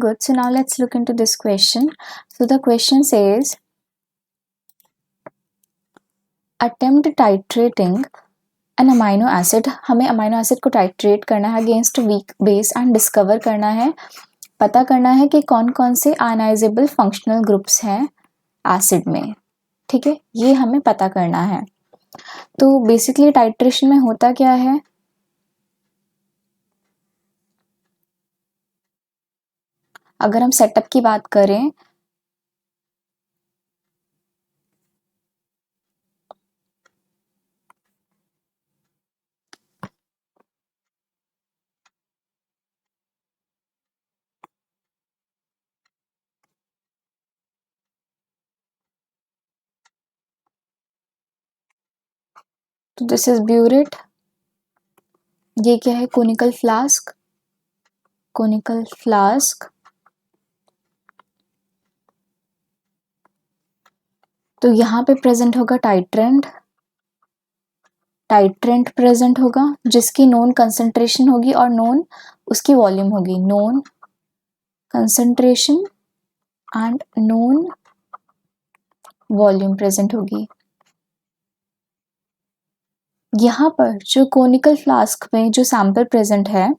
good. So now let's look into this question. So the question says, attempt titrating an amino acid. हमें amino acid को titrate करना है against weak base and discover करना है, पता करना है कि कौन कौन से आयनाइजेबल फंक्शनल ग्रुप्स हैं एसिड में. ठीक है, ये हमें पता करना है. तो बेसिकली टाइट्रेशन में होता क्या है, अगर हम सेटअप की बात करें तो दिस इज ब्यूरेट. ये क्या है, कोनिकल फ्लास्क. Conical flask. तो यहाँ पे प्रेजेंट होगा टाइट्रेंट. टाइट्रेंट प्रेजेंट होगा जिसकी नोन कंसंट्रेशन होगी और नोन उसकी वॉल्यूम होगी. Known concentration and known volume present होगी. यहाँ पर जो कोनिकल फ्लास्क में जो सैंपल प्रेजेंट है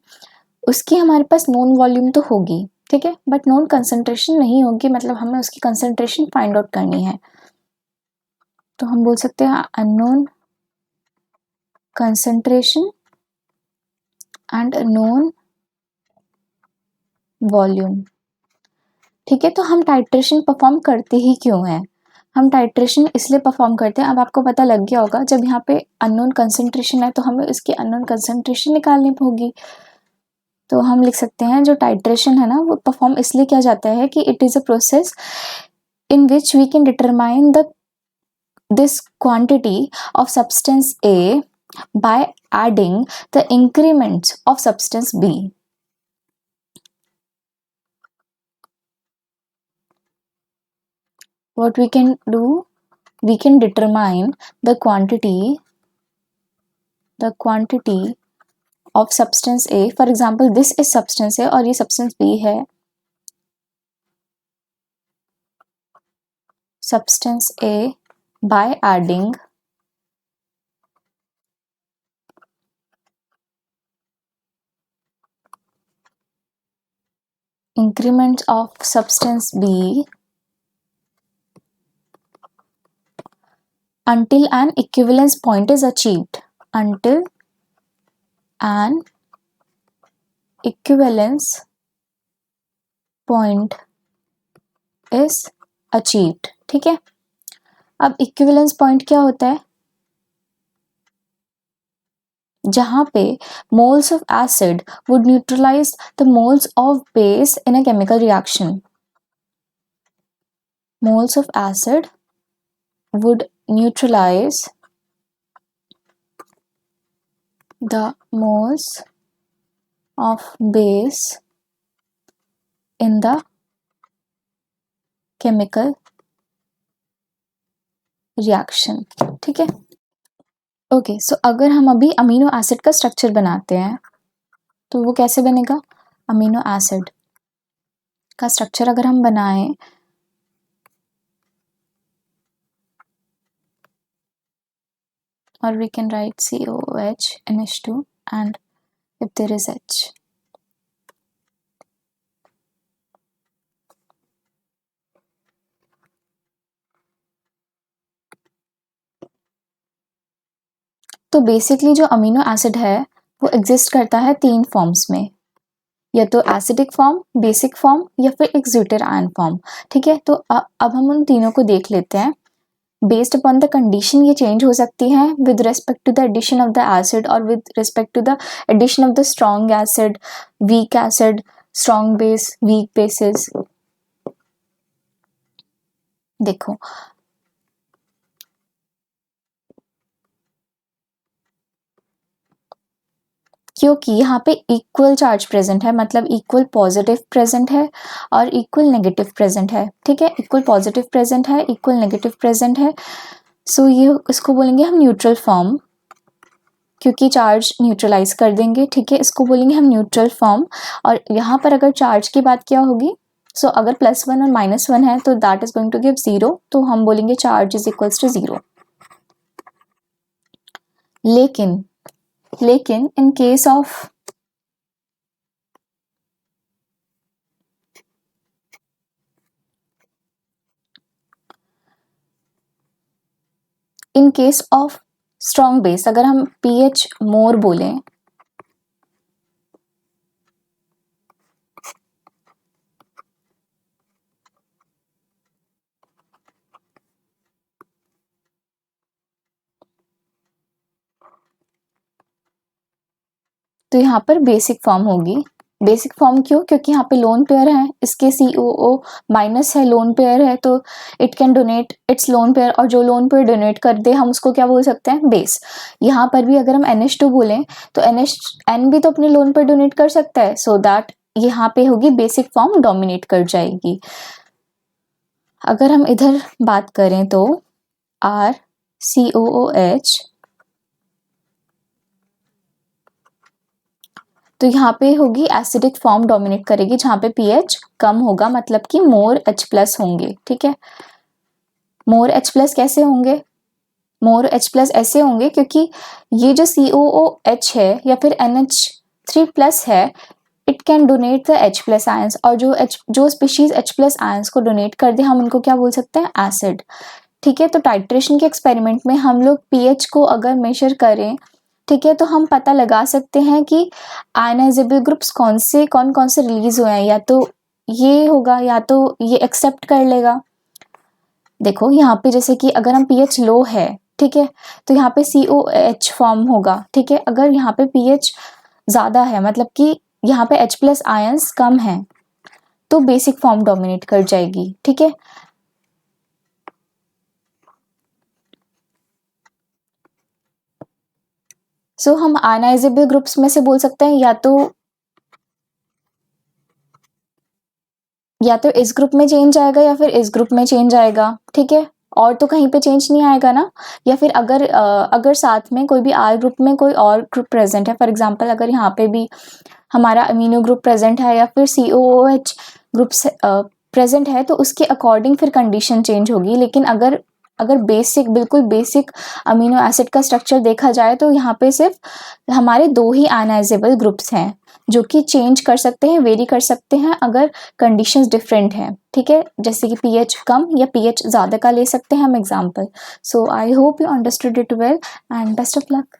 उसकी हमारे पास नोन वॉल्यूम तो होगी, ठीक है, बट नोन कंसंट्रेशन नहीं होगी. मतलब हमें उसकी कंसंट्रेशन फाइंड आउट करनी है. तो हम बोल सकते हैं unknown concentration and known volume. ठीक है, तो हम टाइट्रेशन परफॉर्म करते ही क्यों हैं, हम टाइट्रेशन इसलिए परफॉर्म करते हैं. अब आपको पता लग गया होगा, जब यहाँ पे अननोन कंसंट्रेशन है तो हमें उसकी अननोन कंसंट्रेशन निकालनी होगी. तो हम लिख सकते हैं जो टाइट्रेशन है ना वो परफॉर्म इसलिए किया जाता है कि it is a process in which we can determine this quantity of substance A by adding the increments of substance B. What we can do, we can determine the quantity of substance A. For example, this is substance A और ये substance B है. Substance A by adding increments of substance B until an equivalence point is achieved. Until an equivalence point is achieved. ठीक है, अब equivalence point क्या होता है, जहां पे moles of acid would neutralise the moles of base in a chemical reaction. Moles of acid would neutralise the moles of base in the chemical reaction. ठीक है, ओके. सो अगर हम अभी अमीनो एसिड का स्ट्रक्चर बनाते हैं तो वो कैसे बनेगा, अमीनो एसिड का स्ट्रक्चर अगर हम बनाएं और we can write COOH NH2 and if there is H. तो बेसिकली जो अमीनो एसिड है वो एग्जिस्ट करता है तीन फॉर्म्स में, या तो एसिडिक फॉर्म, बेसिक फॉर्म या फिर एक्सुटर आयन फॉर्म. ठीक है, तो अब हम उन तीनों को देख लेते हैं. बेस्ड अपॉन द कंडीशन ये चेंज हो सकती है with respect to the addition of the acid और with respect to the addition of the strong acid, weak acid, strong base, weak basis. देखो क्योंकि यहाँ पे इक्वल चार्ज प्रेजेंट है, मतलब इक्वल पॉजिटिव प्रेजेंट है और इक्वल नेगेटिव प्रेजेंट है. ठीक है, इक्वल पॉजिटिव प्रेजेंट है, इक्वल नेगेटिव प्रेजेंट है. सो ये इसको बोलेंगे हम न्यूट्रल फॉर्म, क्योंकि चार्ज न्यूट्रलाइज कर देंगे, ठीक है, इसको बोलेंगे हम न्यूट्रल फॉर्म। और यहाँ पर अगर चार्ज की बात क्या होगी, सो अगर +1 और -1 है तो that is going to give 0, तो हम बोलेंगे चार्ज इज इक्वल्स टू 0। लेकिन in case of strong base, अगर हम pH मोर बोलें, तो यहाँ पर बेसिक फॉर्म होगी। बेसिक फॉर्म क्यों? क्योंकि यहाँ पे लोन पेयर है, इसके COO- है, लोन पेयर है, तो it can donate it's lone pair, और जो लोन पेयर डोनेट कर दे हम उसको क्या बोल सकते हैं? बेस। यहाँ पर भी अगर हम NH2 बोलें तो N भी तो अपने लोन पेयर डोनेट कर सकता है, सो दैट यहाँ पे होगी बेसिक फॉर्म डोमिनेट कर जाएगी। अगर हम इधर बात करें तो RCOOH, तो यहाँ पे होगी एसिडिक फॉर्म डोमिनेट करेगी, जहाँ पे pH कम होगा, मतलब कि मोर H+ होंगे, ठीक है। मोर H+ कैसे होंगे? मोर H+ ऐसे होंगे क्योंकि ये जो COOH है या फिर NH3+ है, it can donate the H+ ions, और जो स्पीशीज H+ आयंस को डोनेट कर दे हम उनको क्या बोल सकते हैं? एसिड, ठीक है। तो टाइट्रेशन के एक्सपेरिमेंट में हम लोग pH को अगर मेजर करें, ठीक है, तो हम पता लगा सकते हैं कि आयनाइजेबल ग्रुप्स कौन कौन से रिलीज हुए हैं, या तो ये होगा या तो ये एक्सेप्ट कर लेगा। देखो यहाँ पे जैसे कि अगर हम pH लो है, ठीक है, तो यहाँ पे COH फॉर्म होगा, ठीक है। अगर यहाँ पे pH ज़्यादा है, मतलब कि यहाँ पे H+ आयंस कम है, तो बेसिक फॉर्म डोमिनेट कर जाएगी, ठीक है। सो हम आयनाइजेबल ग्रुप्स में से बोल सकते हैं या तो इस ग्रुप में चेंज आएगा या फिर इस ग्रुप में चेंज आएगा, ठीक है, और तो कहीं पे चेंज नहीं आएगा ना। या फिर अगर साथ में कोई भी R ग्रुप में कोई और ग्रुप प्रेजेंट है, फॉर एग्जांपल अगर यहाँ पे भी हमारा अमीनो ग्रुप प्रेजेंट है या फिर COOH ग्रुप प्रेजेंट है, तो उसके अकॉर्डिंग फिर कंडीशन चेंज होगी। लेकिन अगर बिल्कुल बेसिक अमीनो एसिड का स्ट्रक्चर देखा जाए तो यहाँ पे सिर्फ हमारे 2 ही आयनाइजेबल ग्रुप्स हैं, जो कि चेंज कर सकते हैं, वेरी कर सकते हैं अगर कंडीशंस डिफरेंट हैं, ठीक है। जैसे कि pH कम या pH ज़्यादा का ले सकते हैं हम example. So I hope you understood it well and best of luck.